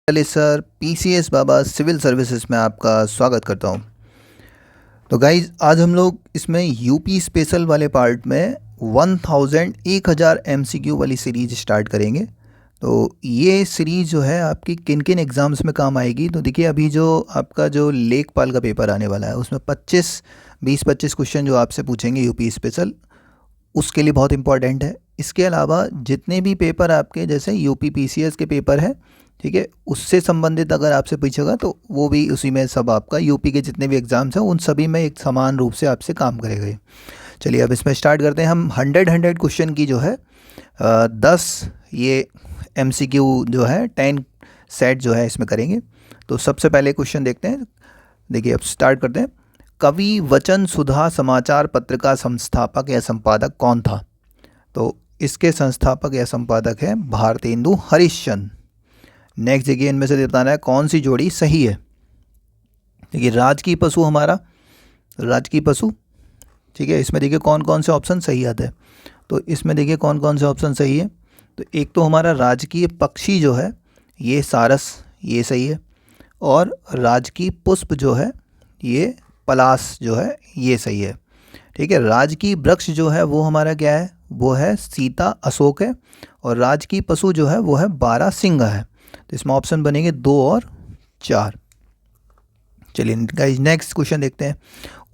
चलिए sir, PCS बाबा civil services में आपका स्वागत करता हूँ। तो गाइज आज हम लोग इसमें यूपी स्पेशल वाले पार्ट में 1000 एमसीक्यू वाली सीरीज स्टार्ट करेंगे। तो ये सीरीज जो है आपकी किन किन एग्ज़ाम्स में काम आएगी, तो देखिए अभी जो आपका जो लेखपाल का पेपर आने वाला है उसमें 20-25 क्वेश्चन जो आपसे पूछेंगे यूपी स्पेशल, उसके लिए बहुत इंपॉर्टेंट है। इसके अलावा जितने भी पेपर आपके जैसे यूपी पीसीएस के पेपर है, ठीक है, उससे संबंधित अगर आपसे पूछेगा तो वो भी उसी में सब आपका यूपी के जितने भी एग्ज़ाम्स हैं उन सभी में एक समान रूप से आपसे काम करेगा ये। चलिए अब इसमें स्टार्ट करते हैं। हम 100 क्वेश्चन की जो है 10 ये एमसीक्यू जो है 10 सेट जो है इसमें करेंगे। तो सबसे पहले क्वेश्चन देखते हैं। देखिए अब स्टार्ट करते हैं। कवि वचन सुधा समाचार पत्र का संस्थापक या संपादक कौन था? तो इसके संस्थापक या संपादक है भारतेंदु हरिश्चंद्र। नेक्स्ट देखिए इनमें से बताना है कौन सी जोड़ी सही है। देखिए राजकीय पशु हमारा राजकीय पशु, ठीक है, इसमें देखिए कौन कौन से ऑप्शन सही आते हैं। तो इसमें देखिए कौन कौन से ऑप्शन सही है। तो एक तो हमारा राजकीय पक्षी जो है ये सारस, ये सही है। और राजकीय पुष्प जो है ये पलाश जो है ये सही है, ठीक है। राजकीय वृक्ष जो है वो हमारा क्या है, वो है सीता अशोक है। और राजकीय पशु जो है वो है बारहसिंगा है। तो इसमें ऑप्शन बनेंगे 2 और 4। चलिए गाइस नेक्स्ट क्वेश्चन देखते हैं।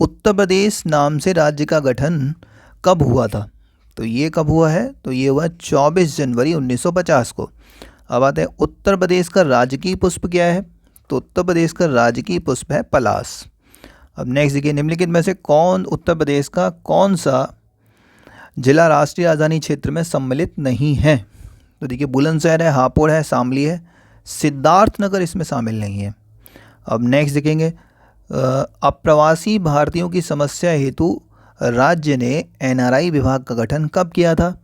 उत्तर प्रदेश नाम से राज्य का गठन कब हुआ था? तो ये कब हुआ है? तो ये हुआ 24 जनवरी 1950 को। अब आते हैं उत्तर प्रदेश का राजकीय पुष्प क्या है? तो उत्तर प्रदेश का राजकीय पुष्प है पलाश। अब नेक्स्ट देखिए निम्नलिखित में से कौन उत्तर प्रदेश का कौन सा जिला राष्ट्रीय राजधानी क्षेत्र में सम्मिलित नहीं है? तो देखिए बुलंदशहर है, हापुड़ है, शामली है, सिद्धार्थनगर इसमें शामिल नहीं है। अब नेक्स्ट देखेंगे अप्रवासी भारतीयों की समस्या हेतु राज्य ने एनआरआई विभाग का गठन कब किया था?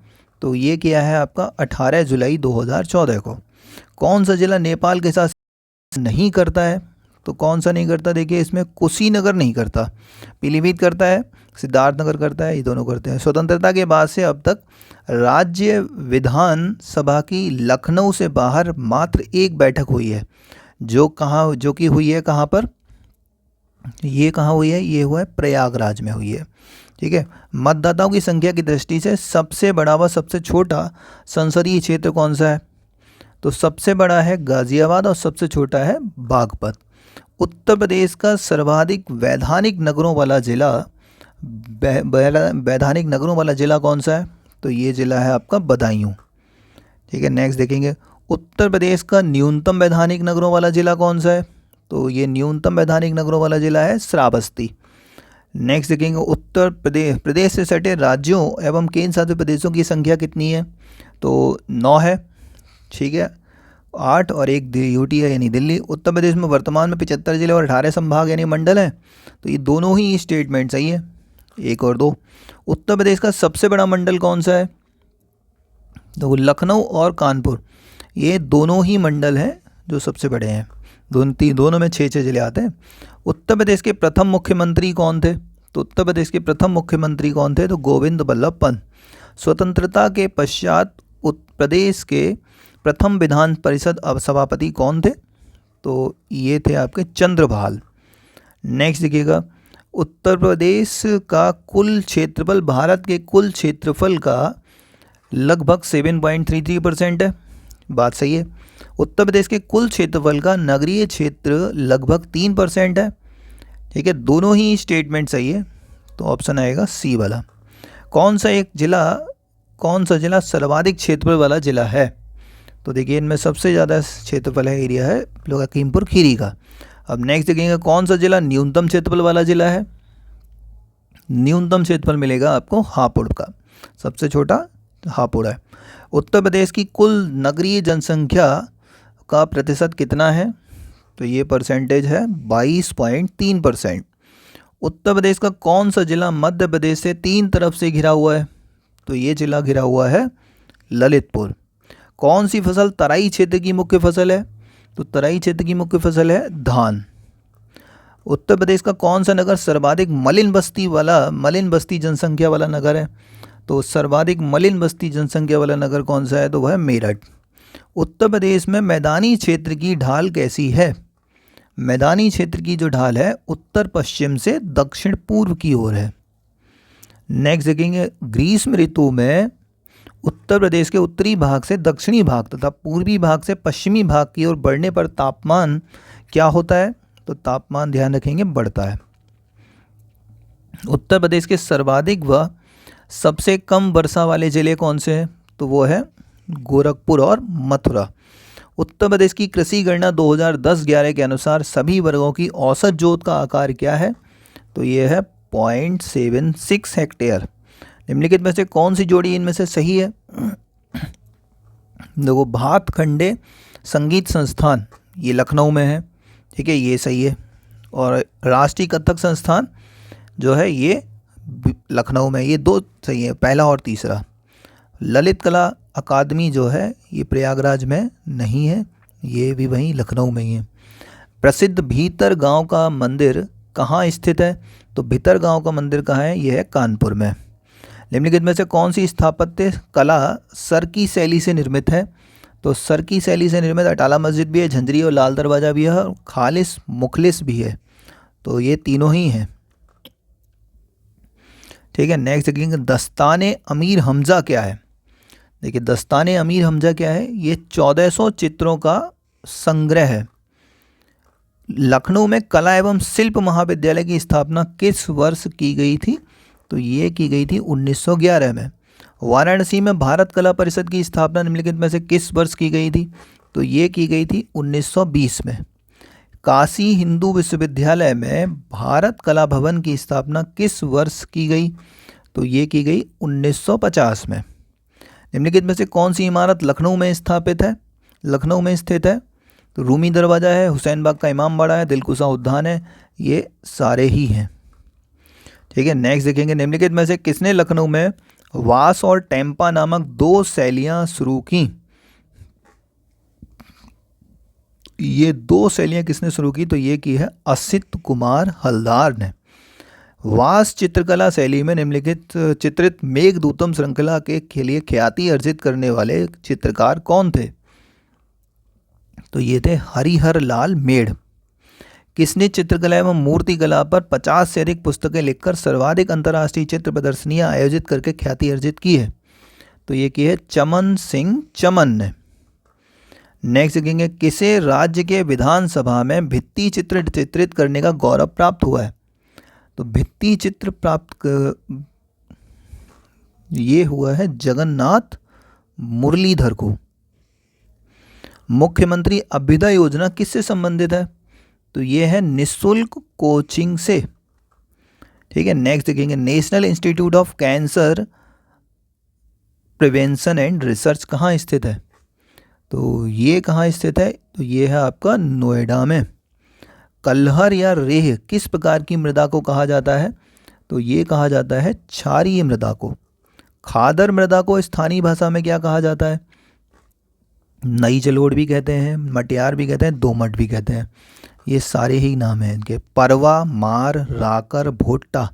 तो ये किया है आपका 18 जुलाई 2014 को। कौन सा जिला नेपाल के साथ नहीं करता है? तो कौन सा नहीं करता? देखिए इसमें कुशीनगर नहीं करता, पीलीभीत करता है, सिद्धार्थनगर करता है, ये दोनों करते हैं। स्वतंत्रता के बाद से अब तक राज्य विधान सभा की लखनऊ से बाहर मात्र एक बैठक हुई है, जो कि हुई है कहाँ पर? ये कहाँ हुई है? ये हुआ है प्रयागराज में हुई है, ठीक है। मतदाताओं की संख्या की दृष्टि से सबसे बड़ा व सबसे छोटा संसदीय क्षेत्र कौन सा है? तो सबसे बड़ा है गाजियाबाद और सबसे छोटा है बागपत। उत्तर प्रदेश का सर्वाधिक वैधानिक नगरों वाला जिला वैधानिक नगरों वाला जिला कौन सा है? तो ये जिला है आपका बदायूं, ठीक है। नेक्स्ट देखेंगे उत्तर प्रदेश का न्यूनतम वैधानिक नगरों वाला जिला कौन सा है? तो ये न्यूनतम वैधानिक नगरों वाला जिला है श्रावस्ती। नेक्स्ट देखेंगे उत्तर प्रदेश से सटे राज्यों एवं केंद्र शासित प्रदेशों की संख्या कितनी है? तो 9 है, ठीक है। 8 और 1 यूटी है यानी दिल्ली। उत्तर प्रदेश में वर्तमान में 75 जिले और 18 संभाग यानी मंडल हैं। तो ये दोनों ही स्टेटमेंट सही है, 1 और 2। उत्तर प्रदेश का सबसे बड़ा मंडल कौन सा है? तो लखनऊ और कानपुर, ये दोनों ही मंडल हैं जो सबसे बड़े हैं। दोनों में 6-6 जिले आते हैं। उत्तर प्रदेश के प्रथम मुख्यमंत्री कौन थे? तो उत्तर प्रदेश के प्रथम मुख्यमंत्री कौन थे? तो गोविंद बल्लभ पंत। स्वतंत्रता के पश्चात उत्तर प्रदेश के प्रथम विधान परिषद सभापति कौन थे? तो ये थे आपके चंद्रभाल। नेक्स्ट देखिएगा उत्तर प्रदेश का कुल क्षेत्रफल भारत के कुल क्षेत्रफल का लगभग 7.33% है, बात सही है। उत्तर प्रदेश के कुल क्षेत्रफल का नगरीय क्षेत्र लगभग 3% है, ठीक है। दोनों ही स्टेटमेंट सही है, तो ऑप्शन आएगा सी वाला। कौन सा जिला सर्वाधिक क्षेत्रफल वाला जिला है? तो देखिए इनमें सबसे ज़्यादा क्षेत्रफल है एरिया है लखीमपुर खीरी का। अब नेक्स्ट देखेंगे कौन सा जिला न्यूनतम क्षेत्रफल वाला जिला है? न्यूनतम क्षेत्रफल मिलेगा आपको हापुड़ का, सबसे छोटा हापुड़ है। उत्तर प्रदेश की कुल नगरीय जनसंख्या का प्रतिशत कितना है? तो ये परसेंटेज है 22.3%। उत्तर प्रदेश का कौन सा जिला मध्य प्रदेश से 3 तरफ से घिरा हुआ है? तो ये जिला घिरा हुआ है ललितपुर। कौन सी फसल तराई क्षेत्र की मुख्य फसल है? तो तराई क्षेत्र की मुख्य फसल है धान। उत्तर प्रदेश का कौन सा नगर सर्वाधिक मलिन बस्ती जनसंख्या वाला नगर है? तो सर्वाधिक मलिन बस्ती जनसंख्या वाला नगर कौन सा है? तो वह है मेरठ। उत्तर प्रदेश में मैदानी क्षेत्र की ढाल कैसी है? मैदानी क्षेत्र की जो ढाल है उत्तर पश्चिम से दक्षिण पूर्व की ओर है। नेक्स्ट देखेंगे, ग्रीष्म ऋतु में उत्तर प्रदेश के उत्तरी भाग से दक्षिणी भाग तथा पूर्वी भाग से पश्चिमी भाग की ओर बढ़ने पर तापमान क्या होता है? तो तापमान ध्यान रखेंगे बढ़ता है। उत्तर प्रदेश के सर्वाधिक व सबसे कम वर्षा वाले जिले कौन से हैं? तो वो है गोरखपुर और मथुरा। उत्तर प्रदेश की कृषि गणना 2010-11 के अनुसार सभी वर्गों की औसत जोत का आकार क्या है? तो ये है 0.76 हेक्टेयर। निम्नलिखित में से कौन सी जोड़ी इनमें से सही है? देखो, भातखंडे संगीत संस्थान ये लखनऊ में है, ठीक है, ये सही है। और राष्ट्रीय कथक संस्थान जो है ये लखनऊ में, ये दो सही है, पहला और तीसरा। ललित कला अकादमी जो है ये प्रयागराज में नहीं है, ये भी वहीं लखनऊ में ही है। प्रसिद्ध भीतर गांव का मंदिर कहाँ स्थित है? तो भीतर गांव का मंदिर कहाँ है? ये है कानपुर में। निम्नलिखित में से कौन सी स्थापत्य कला सरकी शैली से निर्मित है? तो सरकी शैली से निर्मित अटाला मस्जिद भी है, झंझरी और लाल दरवाज़ा भी है, और खालिस मुखलिस भी है। तो ये तीनों ही हैं, ठीक है। नेक्स्ट देखेंगे, दस्ताने अमीर हमजा क्या है? देखिए, दस्ताने अमीर हमजा क्या है? ये 1400 चित्रों का संग्रह है। लखनऊ में कला एवं शिल्प महाविद्यालय की स्थापना किस वर्ष की गई थी? तो ये की गई थी 1911 में। वाराणसी में भारत कला परिषद की स्थापना निम्नलिखित में से किस वर्ष की गई थी? तो ये की गई थी 1920 में। काशी हिंदू विश्वविद्यालय में भारत कला भवन की स्थापना किस वर्ष की गई? तो ये की गई 1950 में। निम्नलिखित में से कौन सी इमारत लखनऊ में स्थापित है, लखनऊ में स्थित है? तो रूमी दरवाज़ा है, हुसैन बाग का इमाम बाड़ा है, दिलकुशा उद्यान है, ये सारे ही हैं, ठीक है। नेक्स्ट देखेंगे, निम्नलिखित में से किसने लखनऊ में वास और टेम्पा नामक दो शैलियाँ शुरू की? ये दो शैलियाँ किसने शुरू की? तो ये की है असित कुमार हलदार ने। वास चित्रकला शैली में निम्नलिखित चित्रित मेघदूतम श्रृंखला के लिए ख्याति अर्जित करने वाले चित्रकार कौन थे? तो ये थे हरिहर लाल मेढ़। किसने चित्रकला एवं मूर्तिकला पर 50 से अधिक पुस्तकें लिखकर सर्वाधिक अंतर्राष्ट्रीय चित्र प्रदर्शनियां आयोजित करके ख्याति अर्जित की है? तो ये की है चमन सिंह चमन ने। नेक्स्ट देखेंगे, किसे राज्य के विधानसभा में भित्ति चित्र चित्रित करने का गौरव प्राप्त हुआ है? तो भित्ति चित्र ये हुआ है जगन्नाथ मुरलीधर को। मुख्यमंत्री अभ्युदय योजना किससे संबंधित है? तो ये है निःशुल्क कोचिंग से, ठीक है। नेक्स्ट देखेंगे, national institute of cancer prevention and research कहाँ स्थित है? तो ये कहाँ स्थित है? तो ये है आपका नोएडा में। कल्हर या रेह किस प्रकार की मृदा को कहा जाता है? तो ये कहा जाता है क्षारीय मृदा को। खादर मृदा को स्थानीय भाषा में क्या कहा जाता है? नई जलोढ़ भी कहते हैं, मटियार भी कहते हैं, दोमट भी कहते हैं, ये सारे ही नाम हैं इनके। परवा, मार, राकर, भोट्टा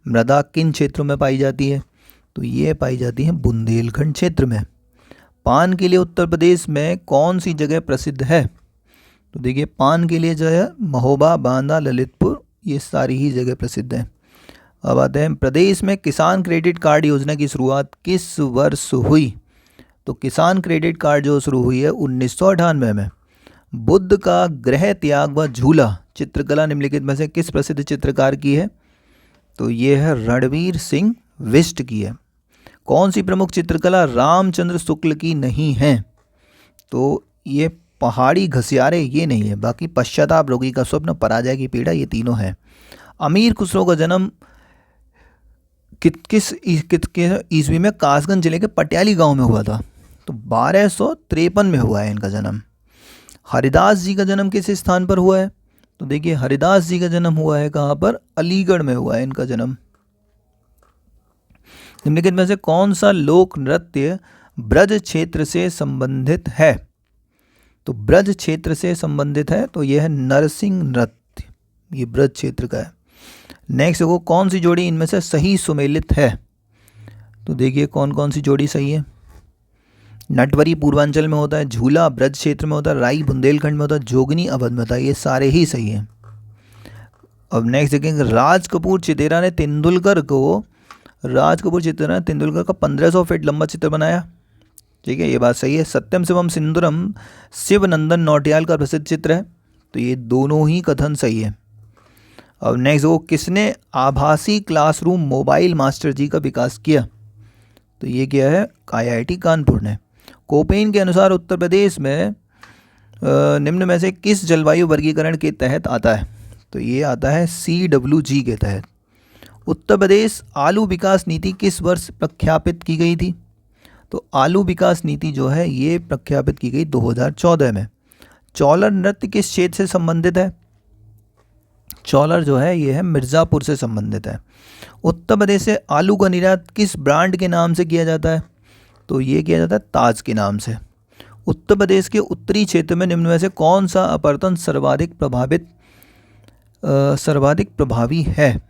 मृदा किन क्षेत्रों में पाई जाती है? तो ये पाई जाती है बुंदेलखंड क्षेत्र में। पान के लिए उत्तर प्रदेश में कौन सी जगह प्रसिद्ध है? तो देखिए, पान के लिए जो है महोबा, बांदा, ललितपुर, ये सारी ही जगह प्रसिद्ध हैं। अब आते हैं, प्रदेश में किसान क्रेडिट कार्ड योजना की शुरुआत किस वर्ष हुई? तो किसान क्रेडिट कार्ड जो शुरू हुई है 1998 में। बुद्ध का ग्रह त्याग व झूला चित्रकला निम्नलिखित में से किस प्रसिद्ध चित्रकार की है? तो ये है रणवीर सिंह विष्ट की है। कौन सी प्रमुख चित्रकला रामचंद्र शुक्ल की नहीं है? तो ये पहाड़ी घसियारे ये नहीं है, बाकी पश्चाताप, रोगी का स्वप्न, पराजय की पीड़ा, ये तीनों हैं। अमीर खुसरो का जन्म किस ईस्वी में कासगंज जिले के पटियाली गांव में हुआ था? तो 1253 में हुआ है इनका जन्म। हरिदास जी का जन्म किस स्थान पर हुआ है? तो देखिए, हरिदास जी का जन्म हुआ है कहाँ पर? अलीगढ़ में हुआ है इनका जन्म। निम्नलिखित में से कौन सा लोक नृत्य ब्रज क्षेत्र से संबंधित है? तो ब्रज क्षेत्र से संबंधित है, तो यह है नरसिंह नृत्य, ये ब्रज क्षेत्र का है। नेक्स्ट वो कौन सी जोड़ी इनमें से सही सुमेलित है? तो देखिए कौन कौन सी जोड़ी सही है। नटवरी पूर्वांचल में होता है, झूला ब्रज क्षेत्र में होता है, राई बुंदेलखंड में होता है, जोगनी अवध में होता है। ये सारे ही सही हैं। अब नेक्स्ट देखेंगे, राज कपूर चितेरा ने तेंदुलकर का 1500 फीट लंबा चित्र बनाया। ठीक है, ये बात सही है। सत्यम शिवम सिंदूरम शिव नंदन नौटियाल का प्रसिद्ध चित्र है। तो ये दोनों ही कथन सही है। अब नेक्स्ट वो, किसने आभासी क्लासरूम मोबाइल मास्टर जी का विकास किया? तो ये क्या है, IIT कानपुर ने। कोपेन के अनुसार उत्तर प्रदेश में निम्न में से किस जलवायु वर्गीकरण के तहत आता है? तो ये आता है CWG के तहत। उत्तर प्रदेश आलू विकास नीति किस वर्ष प्रख्यापित की गई थी? तो आलू विकास नीति जो है ये प्रख्यापित की गई 2014 में। चौलर नृत्य किस क्षेत्र से संबंधित है? चौलर जो है ये है मिर्ज़ापुर से संबंधित है। उत्तर प्रदेश से आलू का निर्यात किस ब्रांड के नाम से किया जाता है? तो ये किया जाता है ताज के नाम से। उत्तर प्रदेश के उत्तरी क्षेत्र में निम्न में से कौन सा अपरतन सर्वाधिक प्रभावी है?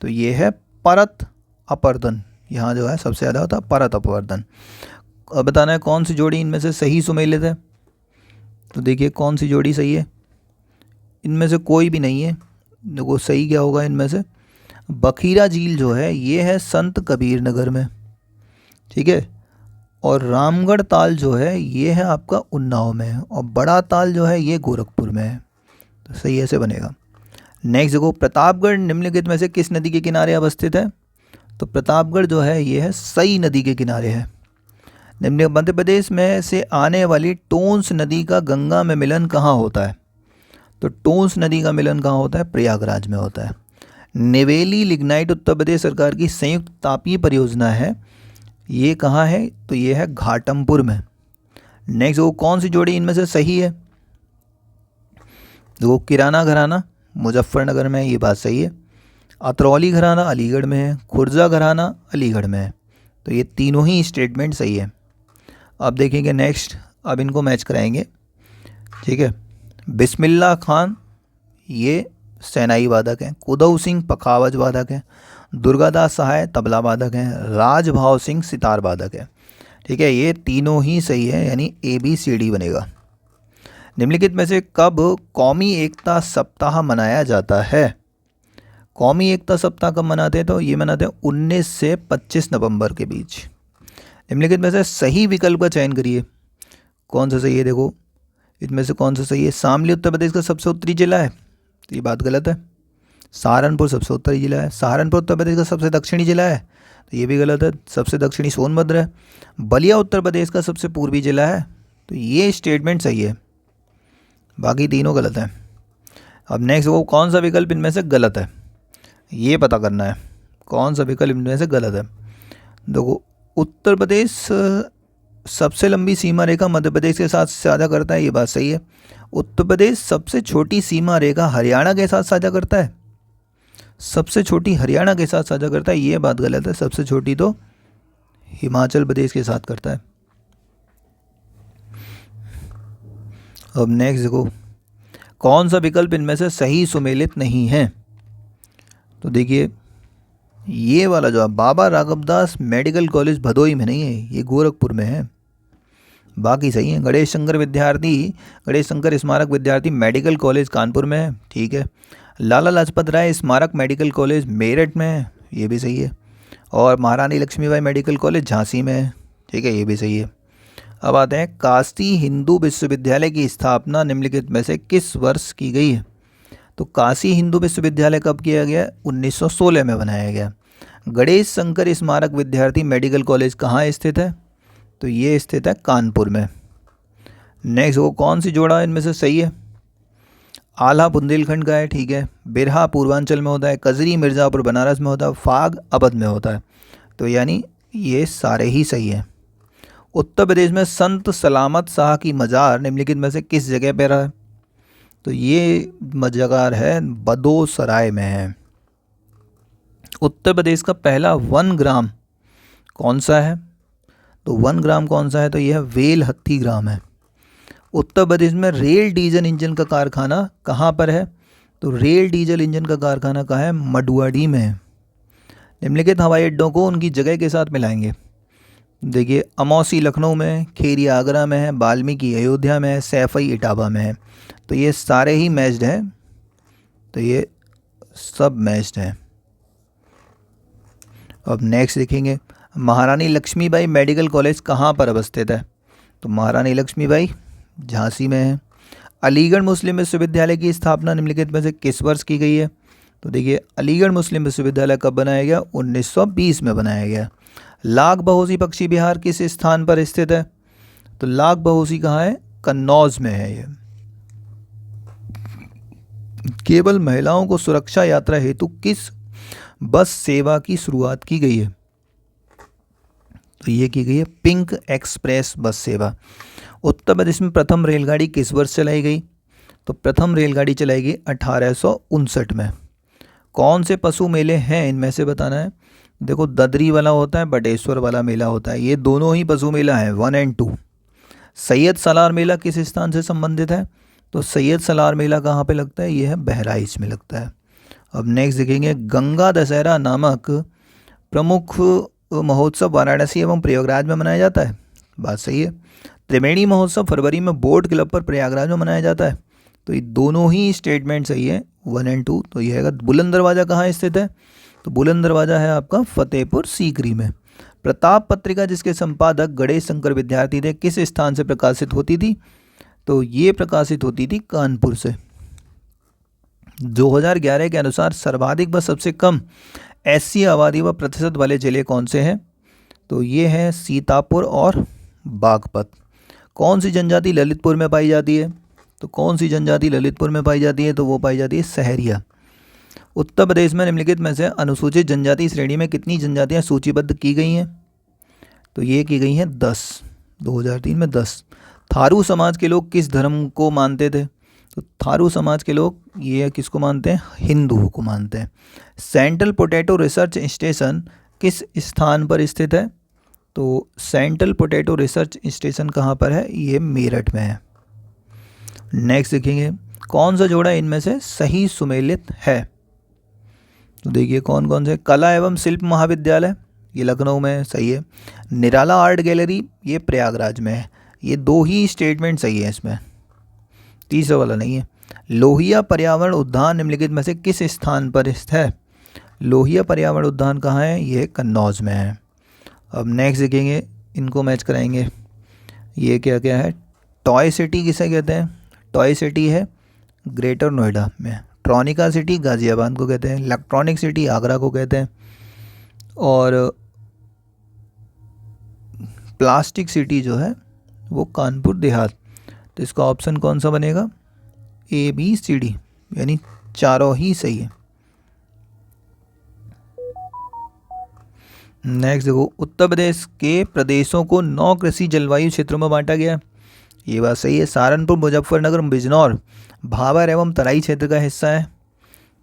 तो ये है परत अपरदन। यहाँ जो है सबसे ज़्यादा होता है परत अपवर्तन। अब बताना है कौन सी जोड़ी इनमें से सही सुमेलित है। तो देखिए कौन सी जोड़ी सही है, इनमें से कोई भी नहीं है। देखो सही क्या होगा इनमें से, बखीरा झील जो है ये है संत कबीर नगर में, ठीक है, और रामगढ़ ताल जो है ये है आपका उन्नाव में, और बड़ा ताल जो है ये गोरखपुर में है। तो सही ऐसे बनेगा। नेक्स्ट देखो, प्रतापगढ़ निम्नलिखित में से किस नदी के किनारे अवस्थित है? तो प्रतापगढ़ जो है ये है सई नदी के किनारे है। निम्न मध्य प्रदेश में से आने वाली टोंस नदी का गंगा में मिलन कहाँ होता है? तो टोंस नदी का मिलन कहाँ होता है? प्रयागराज में होता है। नेवेली लिग्नाइट उत्तर प्रदेश सरकार की संयुक्त तापीय परियोजना है, ये कहाँ है? तो ये है घाटमपुर में। नेक्स्ट वो कौन सी जोड़ी इनमें से सही है? देखो किराना घराना मुजफ्फरनगर में है, ये बात सही है। अतरौली घराना अलीगढ़ में है, खुर्जा घराना अलीगढ़ में है। तो ये तीनों ही स्टेटमेंट सही है। अब देखेंगे नेक्स्ट, अब इनको मैच कराएंगे, ठीक है। बिस्मिल्लाह खान ये सेनाई वादक हैं, कुदऊ सिंह पखावज वादक हैं, दुर्गादास सहाय तबला वादक हैं, राजभाव सिंह सितार वादक है, ठीक है। ये तीनों ही सही है, यानी ABCD बनेगा। निम्नलिखित में से कब कौमी एकता सप्ताह मनाया जाता है? कौमी एकता सप्ताह कब मनाते हैं? तो ये मनाते हैं 19 से 25 नवंबर के बीच। निम्नलिखित में से सही विकल्प का चयन करिए, कौन सा सही है? देखो इनमें से कौन सा सही है? शामली उत्तर प्रदेश का सबसे उत्तरी जिला है, तो ये बात गलत है। सहारनपुर सबसे उत्तरी जिला है। सहारनपुर उत्तर प्रदेश का सबसे दक्षिणी जिला है, तो ये भी गलत है, सबसे दक्षिणी सोनभद्र है। बलिया उत्तर प्रदेश का सबसे पूर्वी जिला है, तो ये स्टेटमेंट सही है, बाकी तीनों गलत हैं। अब नेक्स्ट वो कौन सा विकल्प इनमें से गलत है, ये पता करना है, कौन सा विकल्प इनमें से गलत है। देखो उत्तर प्रदेश सबसे लंबी सीमा रेखा मध्य प्रदेश के साथ साझा करता है, ये बात सही है। उत्तर प्रदेश सबसे छोटी सीमा रेखा हरियाणा के साथ साझा करता है, सबसे छोटी हरियाणा के साथ साझा करता है, ये बात गलत है। सबसे छोटी तो हिमाचल प्रदेश के साथ करता है। अब नेक्स्ट देखो, कौन सा विकल्प इनमें से सही सुमेलित नहीं है? तो देखिए ये वाला जो है बाबा राघवदास मेडिकल कॉलेज भदोई में नहीं है, ये गोरखपुर में है, बाकी सही है। गणेश शंकर स्मारक विद्यार्थी मेडिकल कॉलेज कानपुर में है, ठीक है। लाला लाजपत राय स्मारक मेडिकल कॉलेज मेरठ में है, ये भी सही है। और महारानी लक्ष्मीबाई मेडिकल कॉलेज झांसी में है, ठीक है, ये भी सही है। अब आते हैं, काशी हिंदू विश्वविद्यालय की स्थापना निम्नलिखित में से किस वर्ष की गई है? तो काशी हिंदू विश्वविद्यालय कब किया गया? 1916 में बनाया गया। गणेश शंकर स्मारक विद्यार्थी मेडिकल कॉलेज कहाँ स्थित है? तो ये स्थित है कानपुर में। नेक्स्ट वो कौन सी जोड़ा इनमें से सही है? आला बुंदेलखंड का है, ठीक है। बिरहा पूर्वांचल में होता है, कजरी मिर्ज़ापुर बनारस में होता है, फाग अवध में होता है, तो यानी ये सारे ही सही हैं। उत्तर प्रदेश में संत सलामत शाह की मज़ार निम्नलिखित में से किस जगह पर है? तो ये मज़ार है बदोसराय में है। उत्तर प्रदेश का पहला 1 ग्राम कौन सा है? तो 1 ग्राम कौन सा है? तो यह वेल हत्थी ग्राम है। उत्तर प्रदेश में रेल डीजल इंजन का कारखाना कहाँ पर है? तो रेल डीजल इंजन का कारखाना कहाँ है? मडुआडी में है। निम्नलिखित हवाई अड्डों को उनकी जगह के साथ मिलाएंगे। देखिए अमौसी लखनऊ में है, खेरी आगरा में है, वाल्मीकि अयोध्या में है, सैफई इटावा में है। तो ये सारे ही मैच्ड हैं, तो ये सब मैच्ड हैं। अब नेक्स्ट देखेंगे, महारानी लक्ष्मीबाई मेडिकल कॉलेज कहाँ पर अवस्थित है? तो महारानी लक्ष्मीबाई झांसी में है। अलीगढ़ मुस्लिम विश्वविद्यालय की स्थापना निम्नलिखित में से किस वर्ष की गई है? तो देखिए अलीगढ़ मुस्लिम विश्वविद्यालय कब बनाया गया? 1920 में बनाया गया। लाख बहोसी पक्षी विहार किस स्थान पर स्थित है? तो लाख बहोसी कहाँ है? कन्नौज में है ये। केवल महिलाओं को सुरक्षा यात्रा हेतु किस बस सेवा की शुरुआत की गई है? तो ये की गई है पिंक एक्सप्रेस बस सेवा। उत्तर प्रदेश में प्रथम रेलगाड़ी किस वर्ष चलाई गई? तो प्रथम रेलगाड़ी चलाई गई 1859 में। कौन से पशु मेले हैं इनमें से बताना है। देखो ददरी वाला होता है, बटेश्वर वाला मेला होता है, ये दोनों ही पशु मेला हैं 1 और 2। सैयद सलार मेला किस स्थान से संबंधित है? तो सैयद सलार मेला कहाँ पे लगता है? ये है बहराइच में लगता है। अब नेक्स्ट देखेंगे, गंगा दशहरा नामक प्रमुख महोत्सव वाराणसी एवं प्रयागराज में मनाया जाता है। बात सही है। त्रिवेणी महोत्सव फरवरी में बोट क्लब पर प्रयागराज में मनाया जाता है। तो ये दोनों ही स्टेटमेंट सही है 1 और 2। तो ये है बुलंद दरवाज़ा कहाँ स्थित है? तो बुलंद दरवाज़ा है आपका फतेहपुर सीकरी में। प्रताप पत्रिका जिसके संपादक गणेश शंकर विद्यार्थी थे किस स्थान से प्रकाशित होती थी? तो ये प्रकाशित होती थी कानपुर से। 2011 के अनुसार सर्वाधिक व सबसे कम एससी आबादी व प्रतिशत वाले जिले कौन से हैं? तो ये हैं सीतापुर और बागपत। कौन सी जनजाति ललितपुर में पाई जाती है? तो कौन सी जनजाति ललितपुर में पाई जाती है? तो वो पाई जाती है सहरिया। उत्तर प्रदेश में निम्नलिखित में से अनुसूचित जनजाति श्रेणी में कितनी जनजातियां सूचीबद्ध की गई हैं? तो ये की गई हैं 10, 2003 में 10। थारू समाज के लोग किस धर्म को मानते थे? तो थारू समाज के लोग ये किसको मानते हैं? हिंदू को मानते हैं। सेंट्रल पोटैटो रिसर्च स्टेशन किस स्थान पर स्थित है? तो सेंट्रल पोटैटो रिसर्च स्टेशन कहाँ पर है? ये मेरठ में है। नेक्स्ट देखेंगे, कौन सा जोड़ा इनमें से सही सुमेलित है? तो देखिए कौन कौन से। कला एवं शिल्प महाविद्यालय ये लखनऊ में है, सही है। निराला आर्ट गैलरी ये प्रयागराज में है। ये दो ही स्टेटमेंट सही है इसमें, तीसरा वाला नहीं है। लोहिया पर्यावरण उद्यान निम्नलिखित में से किस स्थान पर स्थित है? लोहिया पर्यावरण उद्यान कहाँ है? ये कन्नौज में है। अब नेक्स्ट देखेंगे, इनको मैच कराएंगे। ये क्या क्या है? टॉय सिटी किसे कहते हैं? टॉय सिटी है ग्रेटर नोएडा में। ट्रॉनिका सिटी गाज़ियाबाद को कहते हैं। इलेक्ट्रॉनिक सिटी आगरा को कहते हैं। और प्लास्टिक सिटी जो है वो कानपुर देहात। तो इसका ऑप्शन कौन सा बनेगा? ABCD, यानी चारों ही सही है। नेक्स्ट देखो, उत्तर प्रदेश के प्रदेशों को 9 कृषि जलवायु क्षेत्रों में बांटा गया। ये बात सही है। सहारनपुर, मुजफ्फरनगर, बिजनौर भाबर एवं तराई क्षेत्र का हिस्सा है।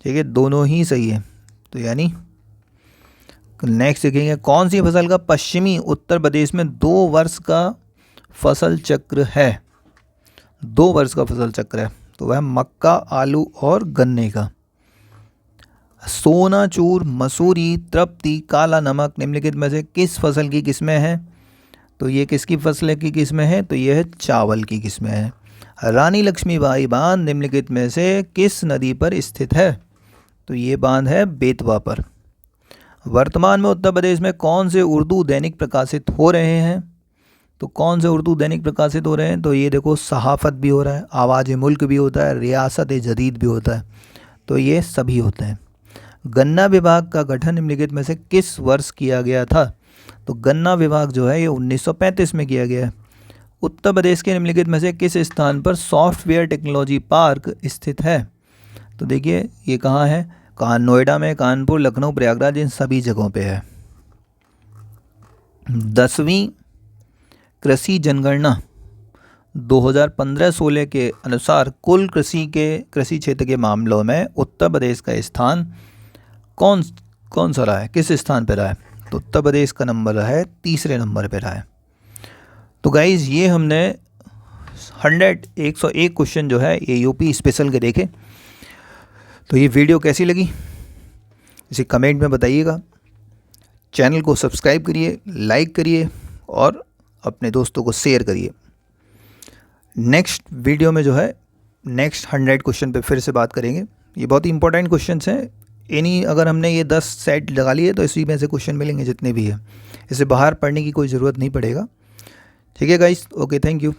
ठीक है, दोनों ही सही है। तो यानी नेक्स्ट देखेंगे, कौन सी फसल का पश्चिमी उत्तर प्रदेश में 2 वर्ष का फसल चक्र है? 2 वर्ष का फसल चक्र है, तो वह मक्का, आलू और गन्ने का। सोनाचूर, मसूरी, तृप्ति, काला नमक निम्नलिखित में से किस फसल की किस्में हैं? तो ये किसकी फसल की किस्में हैं? तो ये है चावल की किस्में हैं। रानी लक्ष्मीबाई बांध निम्नलिखित में से किस नदी पर स्थित है? तो ये बांध है बेतवा पर। वर्तमान में उत्तर प्रदेश में कौन से उर्दू दैनिक प्रकाशित हो रहे हैं? तो कौन से उर्दू दैनिक प्रकाशित हो रहे हैं? तो ये देखो, सहाफ़त भी हो रहा है, आवाज़ मुल्क भी होता है, रियासत जदीद भी होता है। तो ये सभी होते हैं। गन्ना विभाग का गठन निम्नलिखित में से किस वर्ष किया गया था? तो गन्ना विभाग जो है ये 1935 में किया गया है। उत्तर प्रदेश के निम्नलिखित में से किस स्थान पर सॉफ्टवेयर टेक्नोलॉजी पार्क स्थित है? तो देखिए ये कहाँ है? नोएडा में, कानपुर, लखनऊ, प्रयागराज, इन सभी जगहों पे है। 10वीं कृषि जनगणना 2015-16 के अनुसार कुल कृषि क्षेत्र के मामलों में उत्तर प्रदेश का स्थान कौन सा रहा है? किस स्थान पर रहा है? तो उत्तर प्रदेश का नंबर रहा है 3रे नंबर पर रहा है। तो गाइज़ ये हमने 101 क्वेश्चन जो है ये यूपी स्पेशल के देखे। तो ये वीडियो कैसी लगी इसे कमेंट में बताइएगा। चैनल को सब्सक्राइब करिए, लाइक करिए और अपने दोस्तों को शेयर करिए। नेक्स्ट वीडियो में जो है नेक्स्ट 100 क्वेश्चन पे फिर से बात करेंगे। ये बहुत ही इंपॉर्टेंट क्वेश्चंस हैं। अगर हमने ये 10 सेट लगा लिए तो इसी में से क्वेश्चन मिलेंगे जितने भी हैं। इसे बाहर पढ़ने की कोई ज़रूरत नहीं पड़ेगा। ठीक है गाइस, ओके, थैंक यू।